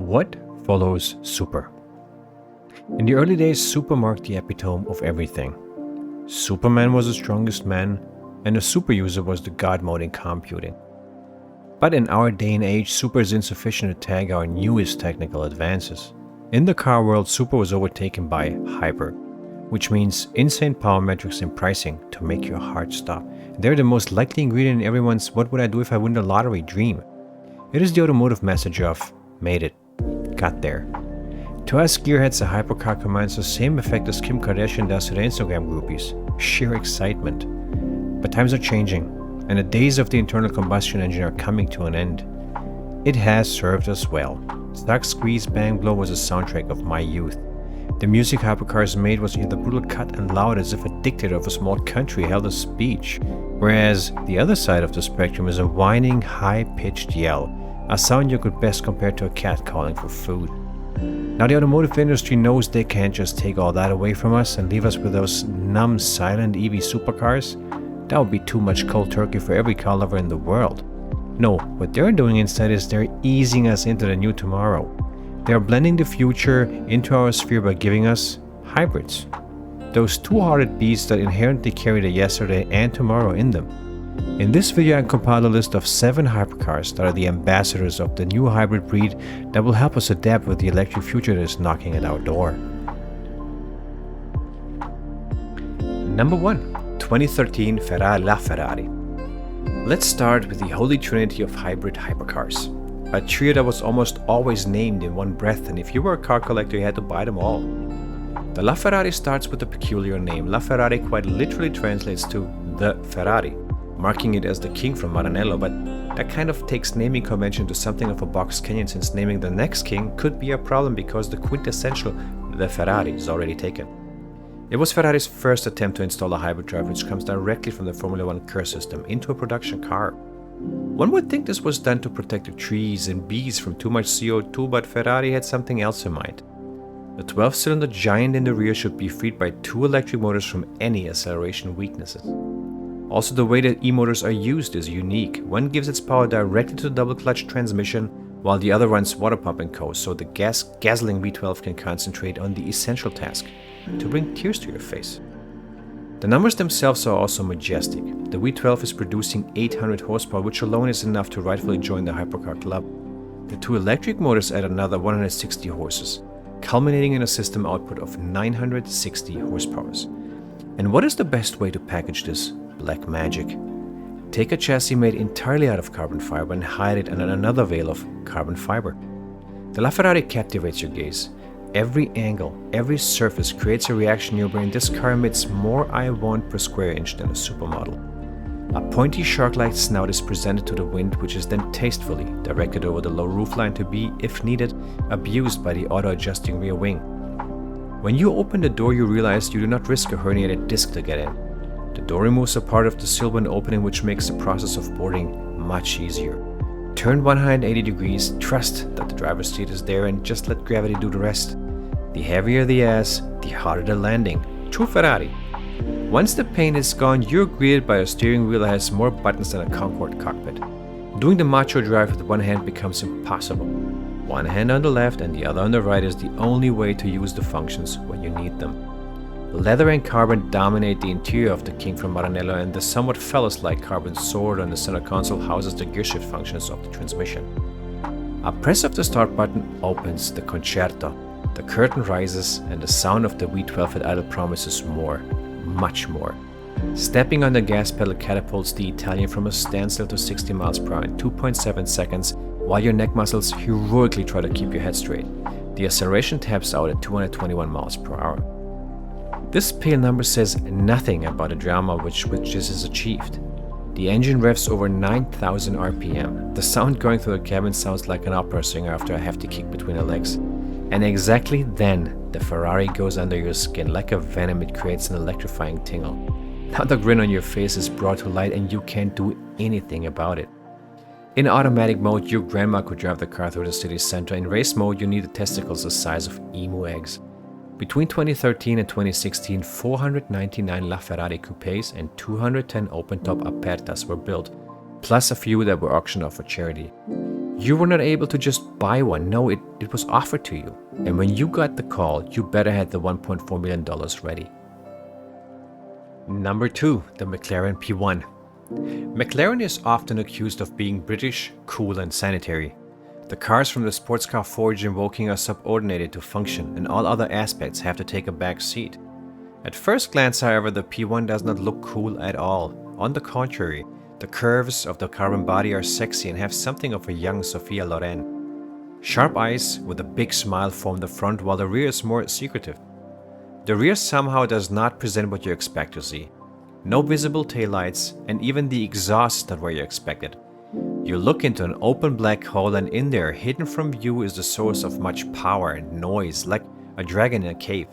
What follows Super? In the early days, Super marked the epitome of everything. Superman was the strongest man, and a super user was the god mode in computing. But in our day and age, Super is insufficient to tag our newest technical advances. In the car world, Super was overtaken by Hyper, which means insane power metrics and pricing to make your heart stop. They're the most likely ingredient in everyone's "what would I do if I win the lottery" dream. It is the automotive message of "made it, got there." To us gearheads, a hypercar commands the same effect as Kim Kardashian does to the Instagram groupies: sheer excitement. But times are changing, and the days of the internal combustion engine are coming to an end. It has served us well. Suck, Squeeze, Bang, Blow was a soundtrack of my youth. The music hypercars made was either brutal cut and loud as if a dictator of a small country held a speech, whereas the other side of the spectrum is a whining, high-pitched yell, a sound you could best compare to a cat calling for food. Now the automotive industry knows they can't just take all that away from us and leave us with those numb, silent EV supercars. That would be too much cold turkey for every car lover in the world. No, what they're doing instead is they're easing us into the new tomorrow. They're blending the future into our sphere by giving us hybrids. Those two-hearted beasts that inherently carry the yesterday and tomorrow in them. In this video I compiled a list of 7 hypercars that are the ambassadors of the new hybrid breed that will help us adapt with the electric future that is knocking at our door. Number 1. 2013 Ferrari LaFerrari. Let's start with the holy trinity of hybrid hypercars. A trio that was almost always named in one breath, and if you were a car collector you had to buy them all. The LaFerrari starts with a peculiar name. LaFerrari quite literally translates to the Ferrari, marking it as the king from Maranello, but that kind of takes naming convention to something of a box canyon, since naming the next king could be a problem because the quintessential the Ferrari is already taken. It was Ferrari's first attempt to install a hybrid drive which comes directly from the Formula 1 car system into a production car. One would think this was done to protect the trees and bees from too much CO2, but Ferrari had something else in mind. The 12-cylinder giant in the rear should be freed by 2 electric motors from any acceleration weaknesses. Also, the way that e-motors are used is unique. One gives its power directly to the double-clutch transmission, while the other runs water pump and co, so the guzzling V12 can concentrate on the essential task, to bring tears to your face. The numbers themselves are also majestic. The V12 is producing 800 horsepower, which alone is enough to rightfully join the hypercar club. The 2 electric motors add another 160 horses, culminating in a system output of 960 horsepower. And what is the best way to package this black magic? Take a chassis made entirely out of carbon fiber and hide it under another veil of carbon fiber. The LaFerrari captivates your gaze. Every angle, every surface creates a reaction in your brain. This car emits more I1 per square inch than a supermodel. A pointy shark-like snout is presented to the wind, which is then tastefully directed over the low roofline to be, if needed, abused by the auto-adjusting rear wing. When you open the door, you realize you do not risk a herniated disc to get in. The door removes a part of the sill when opening, which makes the process of boarding much easier. Turn 180 degrees, trust that the driver's seat is there, and just let gravity do the rest. The heavier the ass, the harder the landing. True Ferrari. Once the pain is gone, you're greeted by a steering wheel that has more buttons than a Concorde cockpit. Doing the macho drive with one hand becomes impossible. One hand on the left and the other on the right is the only way to use the functions when you need them. Leather and carbon dominate the interior of the King from Maranello, and the somewhat phallus-like carbon sword on the center console houses the gearshift functions of the transmission. A press of the start button opens the concerto. The curtain rises, and the sound of the V12 at idle promises more, much more. Stepping on the gas pedal catapults the Italian from a standstill to 60 miles per hour in 2.7 seconds, while your neck muscles heroically try to keep your head straight. The acceleration taps out at 221 miles per hour. This pale number says nothing about the drama which this is achieved. The engine revs over 9,000 RPM. The sound going through the cabin sounds like an opera singer after a hefty kick between the legs. And exactly then, the Ferrari goes under your skin. Like a venom, it creates an electrifying tingle. Now the grin on your face is brought to light and you can't do anything about it. In automatic mode, your grandma could drive the car through the city center. In race mode, you need the testicles the size of emu eggs. Between 2013 and 2016, 499 LaFerrari coupes and 210 open-top Apertas were built, plus a few that were auctioned off for charity. You were not able to just buy one. No, it was offered to you. And when you got the call, you better had the $1.4 million ready. Number 2, the McLaren P1. McLaren is often accused of being British, cool and sanitary. The cars from the sports car forge in Woking are subordinated to function, and all other aspects have to take a back seat. At first glance, however, the P1 does not look cool at all. On the contrary, the curves of the carbon body are sexy and have something of a young Sophia Loren. Sharp eyes with a big smile form the front, while the rear is more secretive. The rear somehow does not present what you expect to see. No visible taillights, and even the exhaust is not where you expect it. You look into an open black hole, and in there, hidden from view, is the source of much power and noise, like a dragon in a cave.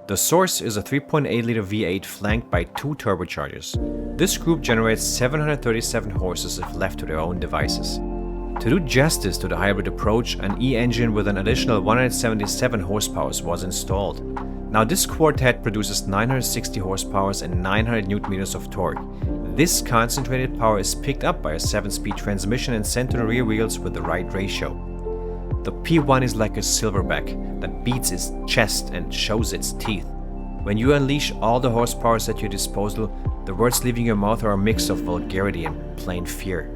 The source is a 3.8-liter V8 flanked by 2 turbochargers. This group generates 737 horses if left to their own devices. To do justice to the hybrid approach, an E-engine with an additional 177 horsepower was installed. Now this quartet produces 960 horsepower and 900 Nm of torque. This concentrated power is picked up by a 7-speed transmission and sent to the rear wheels with the right ratio. The P1 is like a silverback that beats its chest and shows its teeth. When you unleash all the horsepower at your disposal, the words leaving your mouth are a mix of vulgarity and plain fear.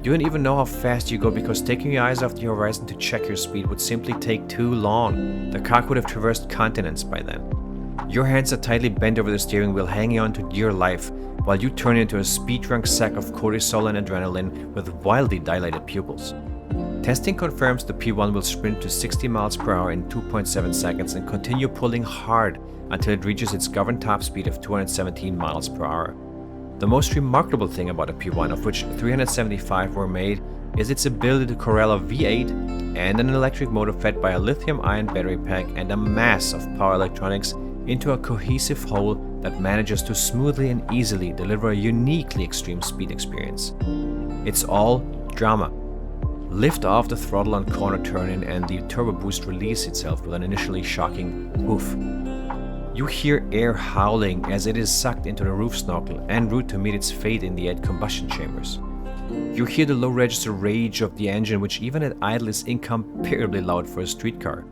You don't even know how fast you go because taking your eyes off the horizon to check your speed would simply take too long. The car could have traversed continents by then. Your hands are tightly bent over the steering wheel, hanging on to dear life, while you turn into a speed-drunk sack of cortisol and adrenaline with wildly dilated pupils. Testing confirms the P1 will sprint to 60 miles per hour in 2.7 seconds and continue pulling hard until it reaches its governed top speed of 217 miles per hour. The most remarkable thing about a P1, of which 375 were made, is its ability to corral a V8 and an electric motor fed by a lithium-ion battery pack and a mass of power electronics into a cohesive whole that manages to smoothly and easily deliver a uniquely extreme speed experience. It's all drama. Lift off the throttle on corner turn-in and the turbo boost release itself with an initially shocking woof. You hear air howling as it is sucked into the roof snorkel en route to meet its fate in the combustion chambers. You hear the low register rage of the engine, which even at idle is incomparably loud for a street car.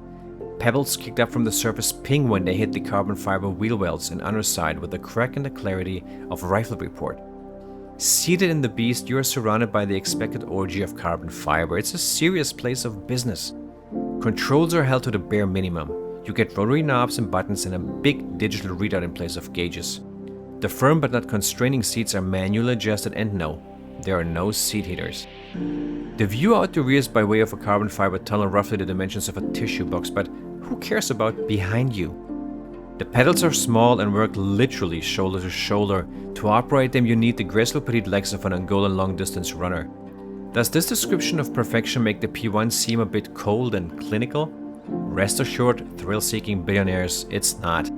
Pebbles kicked up from the surface ping when they hit the carbon fiber wheel wells and underside with the crack and the clarity of a rifle report. Seated in the beast, you are surrounded by the expected orgy of carbon fiber. It's a serious place of business. Controls are held to the bare minimum. You get rotary knobs and buttons and a big digital readout in place of gauges. The firm but not constraining seats are manually adjusted, and no, there are no seat heaters. The view out the rear is by way of a carbon fiber tunnel roughly the dimensions of a tissue box, but who cares about behind you? The pedals are small and work literally shoulder to shoulder. To operate them, you need the graceful petite legs of an Angolan long-distance runner. Does this description of perfection make the P1 seem a bit cold and clinical? Rest assured, thrill-seeking billionaires, it's not.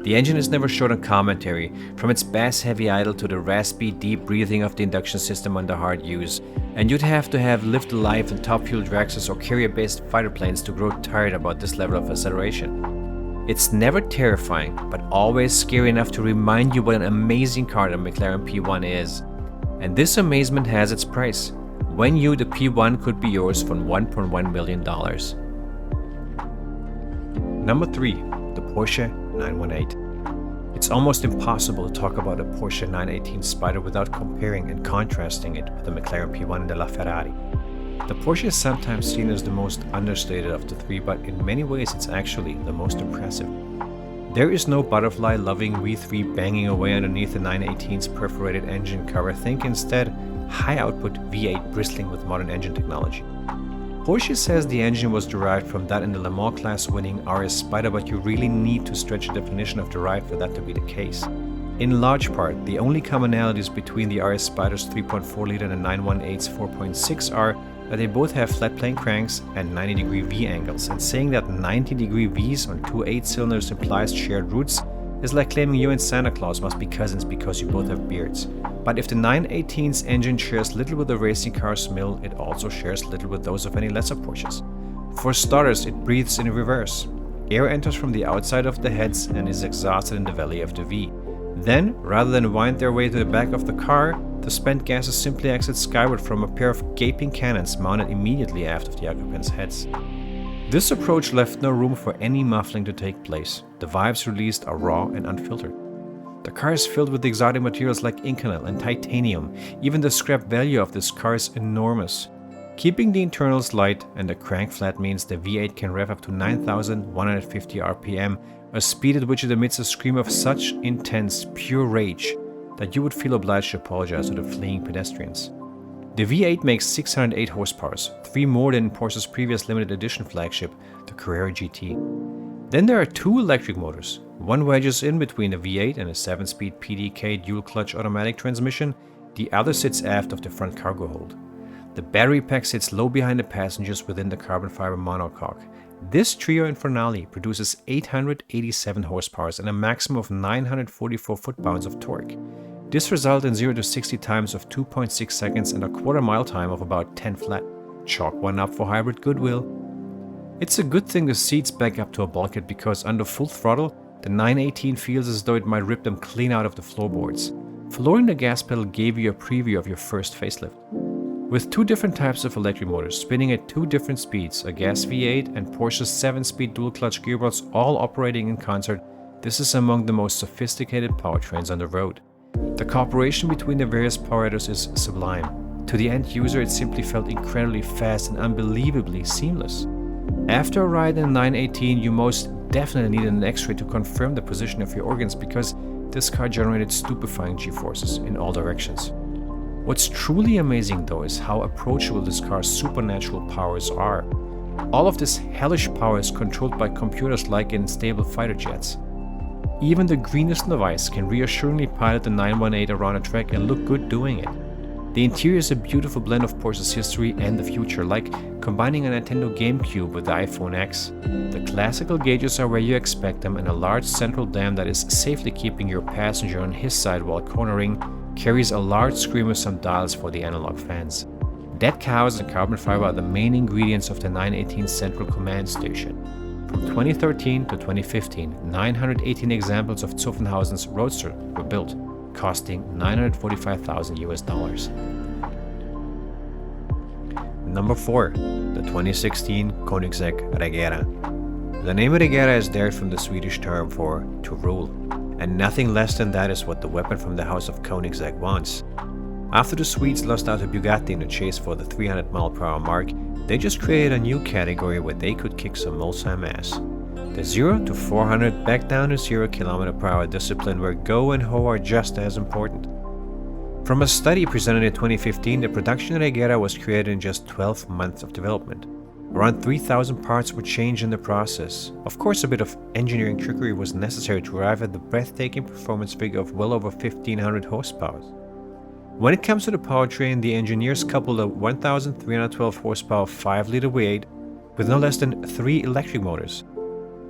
The engine is never short on commentary, from its bass-heavy idle to the raspy, deep breathing of the induction system under hard use, and you'd have to have lived a life in top-fuel dragsters or carrier-based fighter planes to grow tired about this level of acceleration. It's never terrifying, but always scary enough to remind you what an amazing car the McLaren P1 is. And this amazement has its price. When new, the P1 could be yours for $1.1 million. Number 3. The Porsche 918. It's almost impossible to talk about a Porsche 918 Spider without comparing and contrasting it with the McLaren P1 and the LaFerrari. The Porsche is sometimes seen as the most understated of the three, but in many ways it's actually the most impressive. There is no butterfly-loving V3 banging away underneath the 918's perforated engine cover. Think instead high-output V8 bristling with modern engine technology. Porsche says the engine was derived from that in the Le Mans class winning RS Spider, but you really need to stretch the definition of derived for that to be the case. In large part, the only commonalities between the RS Spider's 3.4-liter and the 918's 4.6 are that they both have flat plane cranks and 90-degree V angles, and saying that 90-degree Vs on two 8-cylinders implies shared roots is like claiming you and Santa Claus must be cousins because you both have beards. But if the 918's engine shares little with the racing car's mill, it also shares little with those of any lesser Porsches. For starters, it breathes in reverse. Air enters from the outside of the heads and is exhausted in the belly of the V. Then, rather than wind their way to the back of the car, the spent gases simply exit skyward from a pair of gaping cannons mounted immediately aft of the occupants' heads. This approach left no room for any muffling to take place. The vibes released are raw and unfiltered. The car is filled with exotic materials like Inconel and titanium. Even the scrap value of this car is enormous. Keeping the internals light and the crank flat means the V8 can rev up to 9,150 RPM, a speed at which it emits a scream of such intense, pure rage that you would feel obliged to apologize to the fleeing pedestrians. The V8 makes 608 horsepower, 3 more than Porsche's previous limited edition flagship, the Carrera GT. Then there are 2 electric motors. One wedges in between the V8 and a 7-speed PDK dual-clutch automatic transmission, the other sits aft of the front cargo hold. The battery pack sits low behind the passengers within the carbon fiber monocoque. This trio infernale produces 887 horsepower and a maximum of 944 foot-pounds of torque. This results in 0 to 60 times of 2.6 seconds and a quarter-mile time of about 10 flat. Chalk one up for hybrid goodwill. It's a good thing the seats back up to a bulkhead because under full throttle, the 918 feels as though it might rip them clean out of the floorboards. Flooring the gas pedal gave you a preview of your first facelift. With 2 different types of electric motors spinning at 2 different speeds, a gas V8 and Porsche's 7-speed dual-clutch gearbox all operating in concert, this is among the most sophisticated powertrains on the road. The cooperation between the various power headers is sublime. To the end user, it simply felt incredibly fast and unbelievably seamless. After a ride in a 918, you most definitely need an X-ray to confirm the position of your organs because this car generated stupefying G-forces in all directions. What's truly amazing though is how approachable this car's supernatural powers are. All of this hellish power is controlled by computers like in stable fighter jets. Even the greenest novice can reassuringly pilot the 918 around a track and look good doing it. The interior is a beautiful blend of Porsche's history and the future, like combining a Nintendo GameCube with the iPhone X. The classical gauges are where you expect them, and a large central dam that is safely keeping your passenger on his side while cornering carries a large screen with some dials for the analog fans. Dead cows and carbon fiber are the main ingredients of the 918 Central Command Station. From 2013 to 2015, 918 examples of Zuffenhausen's Roadster were built, costing $945,000 US. Number 4. The 2016 Koenigsegg Regera. The name Regera is derived from the Swedish term for to rule, and nothing less than that is what the weapon from the house of Koenigsegg wants. After the Swedes lost out to Bugatti in the chase for the 300 mph mark, they just created a new category where they could kick some multi ass. The 0 to 400 back down to 0 km/h discipline where go and ho are just as important. From a study presented in 2015, the production Regera was created in just 12 months of development. Around 3,000 parts were changed in the process. Of course, a bit of engineering trickery was necessary to arrive at the breathtaking performance figure of well over 1,500 horsepower. When it comes to the powertrain, the engineers coupled a 1,312 horsepower 5-liter V8 with no less than 3 electric motors.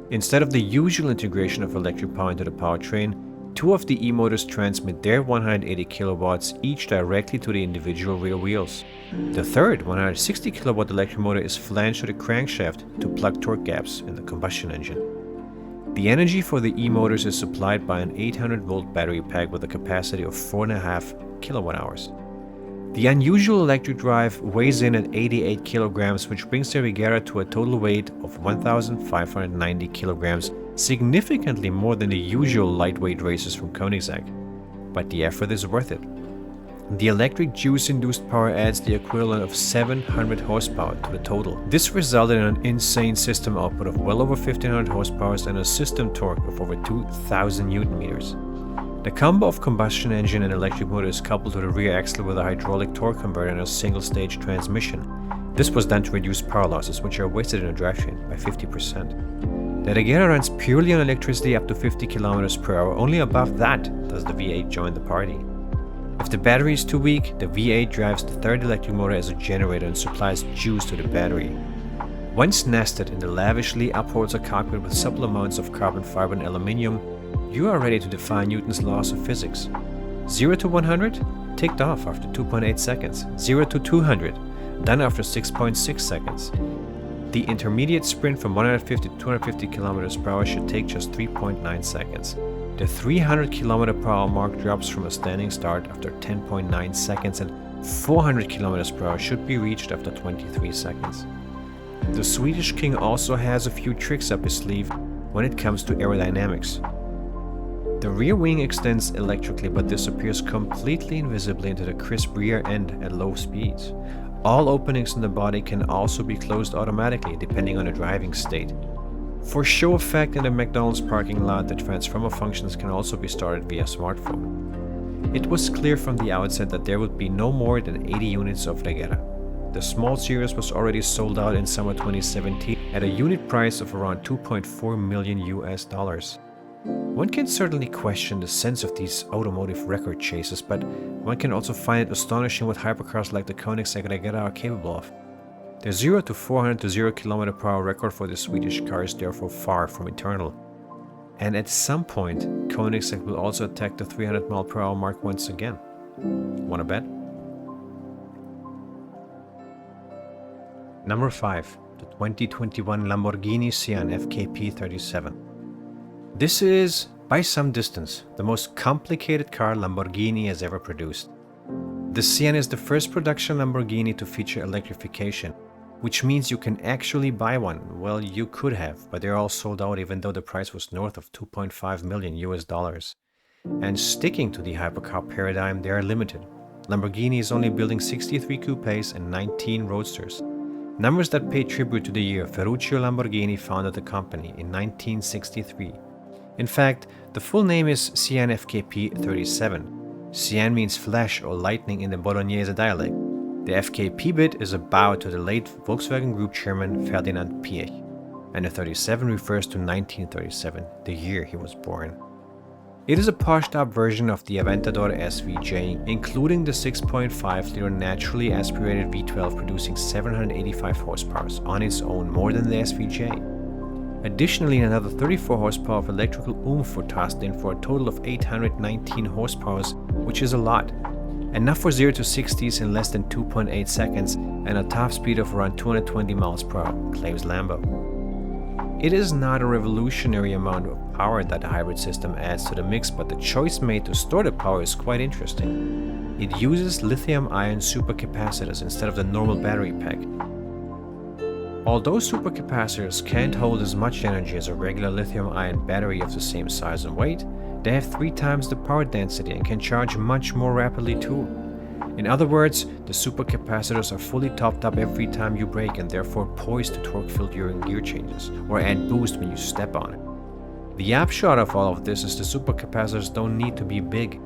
Instead of the usual integration of electric power into the powertrain, 2 of the e-motors transmit their 180 kilowatts each directly to the individual rear wheels. The third 160 kilowatt electric motor is flanged to the crankshaft to plug torque gaps in the combustion engine. The energy for the e-motors is supplied by an 800-volt battery pack with a capacity of 4.5 kilowatt-hours. The unusual electric drive weighs in at 88 kilograms, which brings the Regera to a total weight of 1,590 kilograms, significantly more than the usual lightweight racers from Koenigsegg. But the effort is worth it. The electric juice-induced power adds the equivalent of 700 horsepower to the total. This resulted in an insane system output of well over 1,500 horsepower and a system torque of over 2,000 Newton meters. The combo of combustion engine and electric motor is coupled to the rear axle with a hydraulic torque converter and a single-stage transmission. This was done to reduce power losses, which are wasted in a drivetrain, by 50%. The Regera runs purely on electricity up to 50 km/h. Only above that does the V8 join the party. If the battery is too weak, the V8 drives the third electric motor as a generator and supplies juice to the battery. Once nested in the lavishly upholds a cockpit with supple amounts of carbon fiber and aluminium, you are ready to defy Newton's laws of physics. 0 to 100? Ticked off after 2.8 seconds. 0 to 200? Done after 6.6 seconds. The intermediate sprint from 150 to 250 km/h should take just 3.9 seconds. The 300 km/h mark drops from a standing start after 10.9 seconds, and 400 km/h should be reached after 23 seconds. The Swedish king also has a few tricks up his sleeve when it comes to aerodynamics. The rear wing extends electrically but disappears completely invisibly into the crisp rear end at low speeds. All openings in the body can also be closed automatically depending on the driving state. For show effect in the McDonald's parking lot, the transformer functions can also be started via smartphone. It was clear from the outset that there would be no more than 80 units of Regera. The small series was already sold out in summer 2017 at a unit price of around $2.4 million US. One can certainly question the sense of these automotive record chases, but one can also find it astonishing what hypercars like the Koenigsegg Regera are capable of. The 0 to 400 to 0 km/h record for the Swedish car is therefore far from eternal. And at some point, Koenigsegg will also attack the 300 mph mark once again. Wanna bet? Number 5. The 2021 Lamborghini Sian FKP37. This is, by some distance, the most complicated car Lamborghini has ever produced. The Sian is the first production Lamborghini to feature electrification, which means you can actually buy one. Well, you could have, but they're all sold out even though the price was north of $2.5 million US. And sticking to the hypercar paradigm, they are limited. Lamborghini is only building 63 coupes and 19 roadsters. Numbers that pay tribute to the year Ferruccio Lamborghini founded the company in 1963. In fact, the full name is Sian FKP37. Sian means flash or lightning in the Bolognese dialect. The FKP bit is a bow to the late Volkswagen Group chairman Ferdinand Piëch, and the 37 refers to 1937, the year he was born. It is a poshed-up version of the Aventador SVJ, including the 6.5-liter naturally aspirated V12 producing 785 horsepower on its own, more than the SVJ. Additionally, another 34 horsepower of electrical oomph were tossed in for a total of 819 horsepower, which is a lot. Enough for 0 to 60s in less than 2.8 seconds and a top speed of around 220 mph, claims Lambo. It is not a revolutionary amount of power that the hybrid system adds to the mix, but the choice made to store the power is quite interesting. It uses lithium-ion supercapacitors instead of the normal battery pack. Although supercapacitors can't hold as much energy as a regular lithium-ion battery of the same size and weight, they have 3 times the power density and can charge much more rapidly too. In other words, the supercapacitors are fully topped up every time you brake and therefore poised to torque fill during gear changes, or add boost when you step on it. The upshot of all of this is the supercapacitors don't need to be big.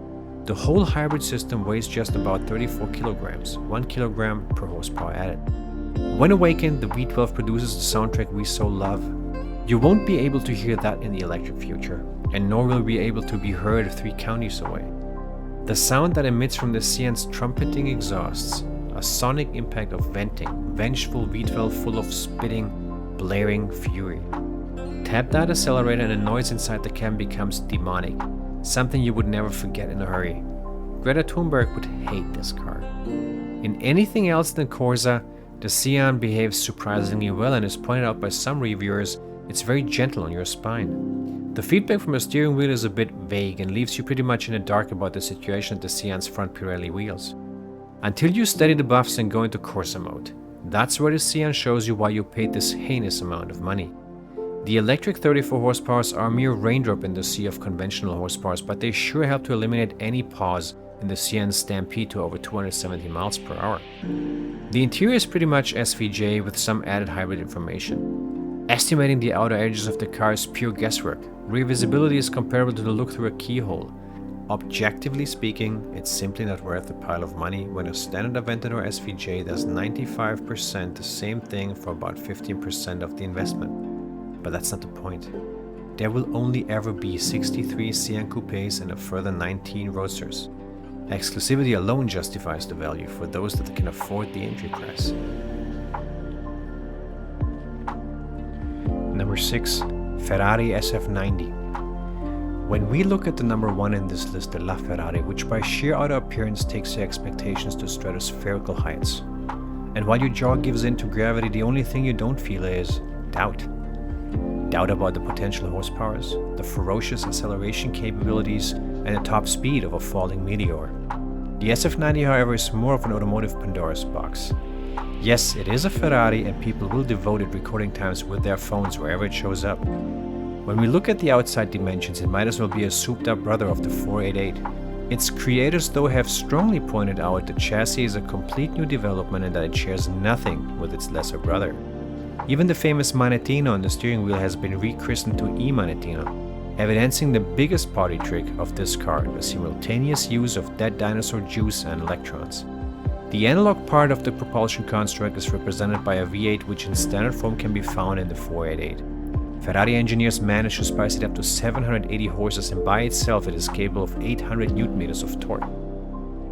The whole hybrid system weighs just about 34 kilograms, 1 kilogram per horsepower added. When awakened, the V12 produces the soundtrack we so love. You won't be able to hear that in the electric future, and nor will be able to be heard 3 counties away. The sound that emits from the Sian's trumpeting exhausts, a sonic impact of venting, vengeful V12 full of spitting, blaring fury. Tap that accelerator and the noise inside the cab becomes demonic, something you would never forget in a hurry. Greta Thunberg would hate this car. In anything else than Corsa, the Sian behaves surprisingly well and is pointed out by some reviewers, it's very gentle on your spine. The feedback from the steering wheel is a bit vague and leaves you pretty much in the dark about the situation at the Sian's front Pirelli wheels. Until you steady the buffs and go into Corsa mode. That's where the Sian shows you why you paid this heinous amount of money. The electric 34 horsepowers are a mere raindrop in the sea of conventional horsepowers, but they sure help to eliminate any pause in the Sian's stampede to over 270 miles per hour. The interior is pretty much SVJ with some added hybrid information. Estimating the outer edges of the car is pure guesswork. Rear visibility is comparable to the look through a keyhole. Objectively speaking, it's simply not worth the pile of money when a standard Aventador SVJ does 95% the same thing for about 15% of the investment. But that's not the point. There will only ever be 63 Sian coupes and a further 19 roadsters. Exclusivity alone justifies the value for those that can afford the entry price. Number 6. Ferrari SF90. When we look at the number 1 in this list, the LaFerrari, which by sheer outer appearance takes your expectations to stratospherical heights. And while your jaw gives in to gravity, the only thing you don't feel is doubt. Doubt about the potential horsepowers, the ferocious acceleration capabilities, and the top speed of a falling meteor. The SF90, however, is more of an automotive Pandora's box. Yes, it is a Ferrari, and people will devote it recording times with their phones wherever it shows up. When we look at the outside dimensions, it might as well be a souped-up brother of the 488. Its creators, though, have strongly pointed out the chassis is a complete new development and that it shares nothing with its lesser brother. Even the famous Manettino on the steering wheel has been rechristened to E-Manettino, evidencing the biggest party trick of this car, the simultaneous use of dead dinosaur juice and electrons. The analog part of the propulsion construct is represented by a V8 which in standard form can be found in the 488. Ferrari engineers managed to spice it up to 780 horses, and by itself it is capable of 800 Nm of torque.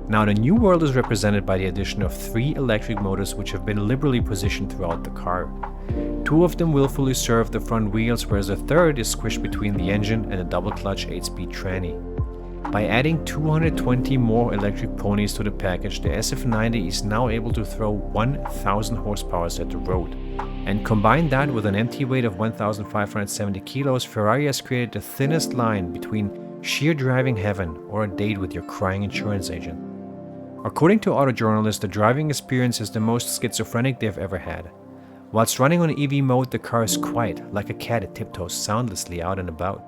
Now the new world is represented by the addition of 3 electric motors which have been liberally positioned throughout the car. 2 of them willfully serve the front wheels, whereas the third is squished between the engine and a double-clutch 8-speed tranny. By adding 220 more electric ponies to the package, the SF90 is now able to throw 1,000 horsepower at the road. And combine that with an empty weight of 1,570 kilos, Ferrari has created the thinnest line between sheer driving heaven or a date with your crying insurance agent. According to autojournalists, the driving experience is the most schizophrenic they've ever had. Whilst running on EV mode, the car is quiet, like a cat it tiptoes soundlessly out and about.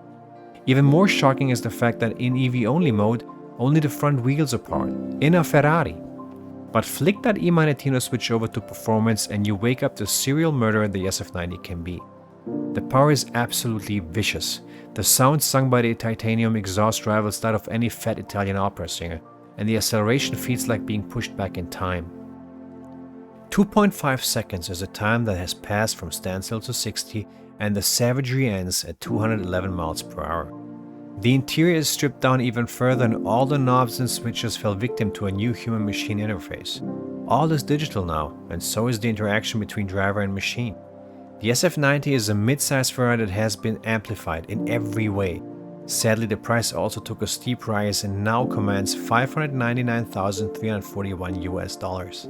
Even more shocking is the fact that in EV-only mode, only the front wheels are apart, in a Ferrari. But flick that E-Manettino switch over to performance and you wake up the serial murderer the SF90 can be. The power is absolutely vicious. The sound sung by the titanium exhaust rivals that of any fat Italian opera singer, and the acceleration feels like being pushed back in time. 2.5 seconds is the time that has passed from standstill to 60, and the savagery ends at 211 miles per hour. The interior is stripped down even further, and all the knobs and switches fell victim to a new human-machine interface. All is digital now, and so is the interaction between driver and machine. The SF90 is a mid-size Ferrari that has been amplified in every way. Sadly, the price also took a steep rise and now commands $599,341 US.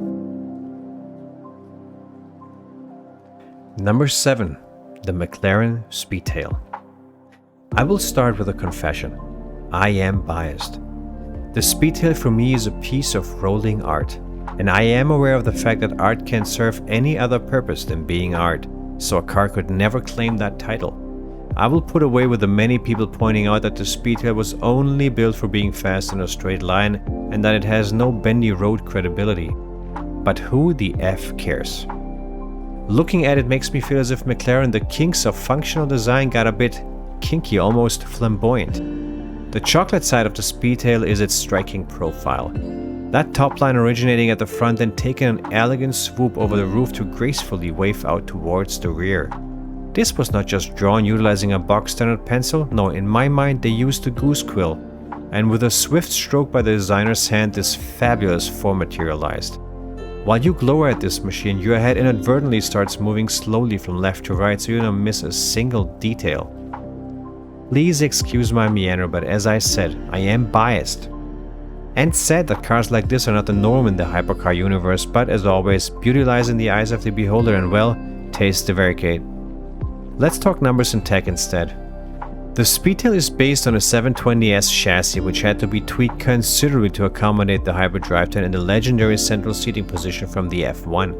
Number 7. The McLaren Speedtail. I will start with a confession. I am biased. The Speedtail for me is a piece of rolling art, and I am aware of the fact that art can serve any other purpose than being art, so a car could never claim that title. I will put away with the many people pointing out that the Speedtail was only built for being fast in a straight line and that it has no bendy road credibility. But who the F cares? Looking at it makes me feel as if McLaren, the kings of functional design, got a bit kinky, almost flamboyant. The chocolate side of the Speedtail is its striking profile. That top line originating at the front and taking an elegant swoop over the roof to gracefully wave out towards the rear. This was not just drawn utilizing a box standard pencil, no, in my mind they used the goose quill, and with a swift stroke by the designer's hand this fabulous form materialized. While you glower at this machine, your head inadvertently starts moving slowly from left to right so you don't miss a single detail. Please excuse my meander, but as I said, I am biased. And sad that cars like this are not the norm in the hypercar universe, but as always, beauty lies in the eyes of the beholder and well, taste divaricate. Let's talk numbers and tech instead. The Speedtail is based on a 720S chassis which had to be tweaked considerably to accommodate the hybrid drivetrain and the legendary central seating position from the F1.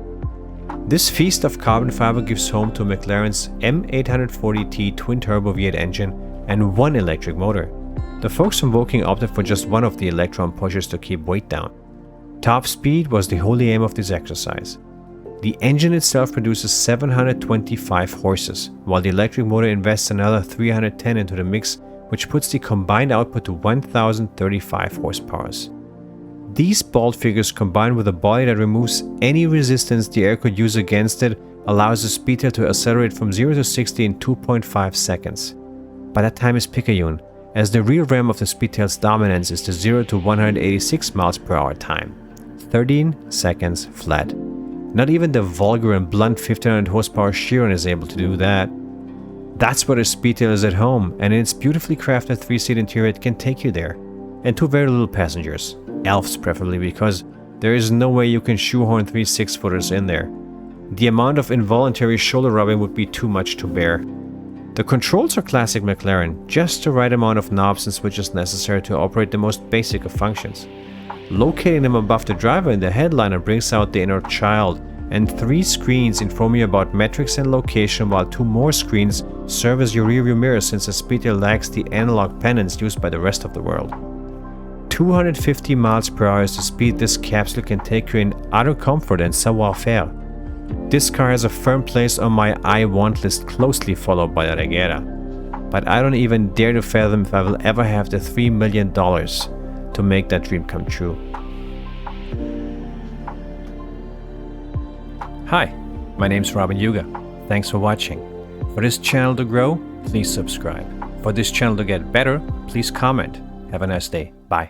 This feast of carbon fiber gives home to McLaren's M840T twin-turbo V8 engine and one electric motor. The folks from Woking opted for just one of the electron pushers to keep weight down. Top speed was the holy aim of this exercise. The engine itself produces 725 horses, while the electric motor invests another 310 into the mix, which puts the combined output to 1035 horsepower. These bald figures, combined with a body that removes any resistance the air could use against it, allows the Speedtail to accelerate from 0 to 60 in 2.5 seconds. But that time is picayune, as the real realm of the Speedtail's dominance is the 0 to 186 miles per hour time. 13 seconds flat. Not even the vulgar and blunt 1500 horsepower Chiron is able to do that. That's where the Speedtail is at home, and in its beautifully crafted 3-seat interior it can take you there. And 2 very little passengers. Elves preferably, because there is no way you can shoehorn 3 6-footers in there. The amount of involuntary shoulder rubbing would be too much to bear. The controls are classic McLaren, just the right amount of knobs and switches necessary to operate the most basic of functions. Locating them above the driver in the headliner brings out the inner child, and 3 screens inform you about metrics and location, while 2 more screens serve as your rearview mirror since the Speedtail lacks the analog pennants used by the rest of the world. 250 miles per hour is the speed this capsule can take you in utter comfort and savoir-faire. This car has a firm place on my I want list, closely followed by the Regera. But I don't even dare to fathom if I will ever have the $3 million to make that dream come true. Hi, my name's Robin Yuga. Thanks for watching. For this channel to grow, please subscribe. For this channel to get better, please comment. Have a nice day. Bye.